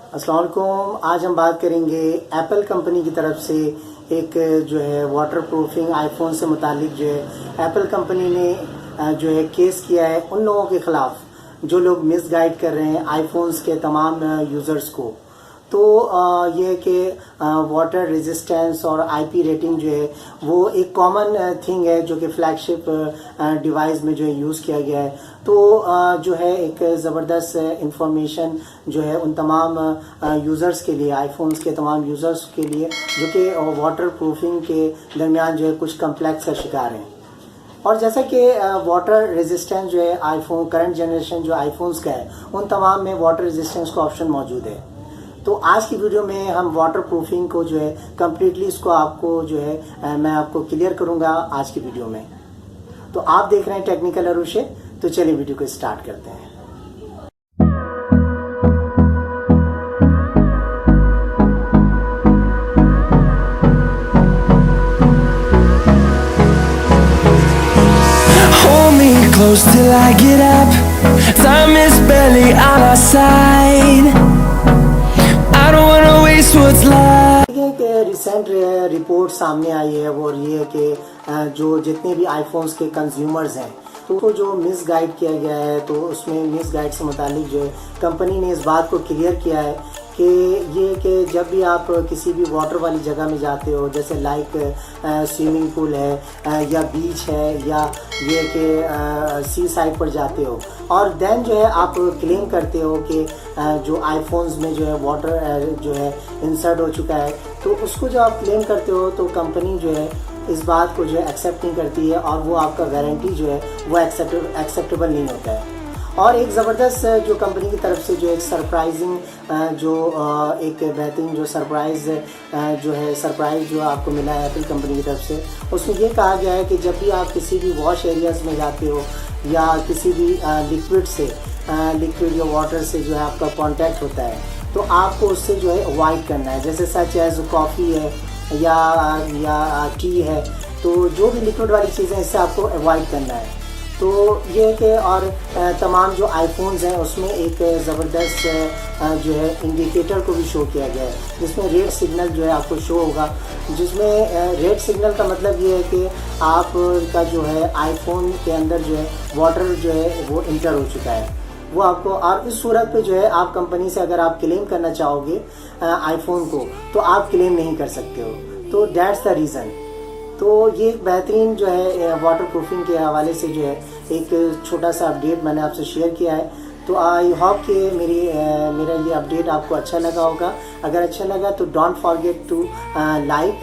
अस्सलाम वालेकुम। आज हम बात करेंगे एप्पल कंपनी की तरफ से एक जो है वाटर प्रूफिंग आईफोन से मुतालिक जो है एप्पल कंपनी ने जो है केस किया है उन लोगों के ख़िलाफ़ जो लोग मिसगाइड कर रहे हैं आईफोन्स के तमाम यूज़र्स को। तो ये है कि वाटर रेजिस्टेंस और आईपी रेटिंग जो है वो एक कॉमन थिंग है जो कि फ्लैगशिप डिवाइस में जो है यूज़ किया गया है। तो जो है एक ज़बरदस्त इंफॉर्मेशन जो है उन तमाम यूज़र्स के लिए, आईफोन्स के तमाम यूज़र्स के लिए जो कि वाटर प्रूफिंग के दरमियान जो है कुछ कम्प्लेक्स का शिकार हैं। और जैसा कि वाटर रेजिस्टेंस जो है आईफोन करंट जनरेशन जो आईफोन्स का है उन तमाम में वाटर रेजिस्टेंस का ऑप्शन मौजूद है। तो आज की वीडियो में हम वाटर प्रूफिंग को जो है कम्प्लीटली इसको आपको जो है मैं आपको क्लियर करूंगा आज की वीडियो में। तो आप देख रहे हैं टेक्निकल अरुशे, तो चलिए वीडियो को स्टार्ट करते हैं। Hold me close till I get up. Time is barely on our side. I don't wanna waste what's left. एक रिसेंट रिपोर्ट सामने आई है वो ये है कि जो जितने भी आईफोन्स के कंज्यूमर्स हैं तो जो मिसगाइड किया गया है, तो उसमें मिसगाइड से मुतालिक जो है कंपनी ने इस बात को क्लियर किया है कि ये कि जब भी आप किसी भी वाटर वाली जगह में जाते हो, जैसे लाइक स्विमिंग पूल है या बीच है या ये कि सी साइड पर जाते हो और देन जो है आप क्लेम करते हो कि जो आईफोन्स में जो है वाटर जो है इंसर्ट हो चुका है, तो उसको जो आप क्लेम करते हो तो कंपनी जो है इस बात को जो है एक्सेप्ट नहीं करती है और वो आपका गारंटी जो है वो एक्सेप्टेबल नहीं होता है। और एक ज़बरदस्त जो कंपनी की तरफ से जो एक सरप्राइजिंग जो एक बेहतरीन जो सरप्राइज़ जो आपको मिला है एप्पल कंपनी की तरफ से, उसमें ये कहा गया है कि जब भी आप किसी भी वॉश एरियाज़ में जाते हो या किसी भी लिक्विड या वाटर से जो है आपका कांटेक्ट होता है तो आपको उससे जो है अवॉइड करना है, जैसे सच एज कॉफ़ी है या टी है, तो जो भी लिक्विड वाली चीज़ें इससे आपको अवॉइड करना है। तो ये कि और तमाम जो आईफोन्स हैं उसमें एक ज़बरदस्त जो है इंडिकेटर को भी शो किया गया है जिसमें रेड सिग्नल जो है आपको शो होगा, जिसमें रेड सिग्नल का मतलब ये है कि आपका जो है आईफोन के अंदर जो है वाटर जो है वो इंटर हो चुका है वो आपको। और इस सूरत पे जो है आप कंपनी से अगर आप क्लेम करना चाहोगे आईफोन को तो आप क्लेम नहीं कर सकते हो। तो दैट्स द रीज़न। तो ये एक बेहतरीन जो है वाटर प्रूफिंग के हवाले से जो है एक छोटा सा अपडेट मैंने आपसे शेयर किया है। तो आई होप कि मेरा ये अपडेट आपको अच्छा लगा होगा। अगर अच्छा लगा तो don't forget to like,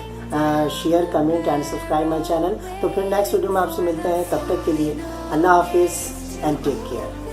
share, comment and subscribe my channel. तो फिर नेक्स्ट वीडियो में आपसे मिलते हैं, तब तक के लिए अल्लाह हाफिज़ एंड टेक केयर।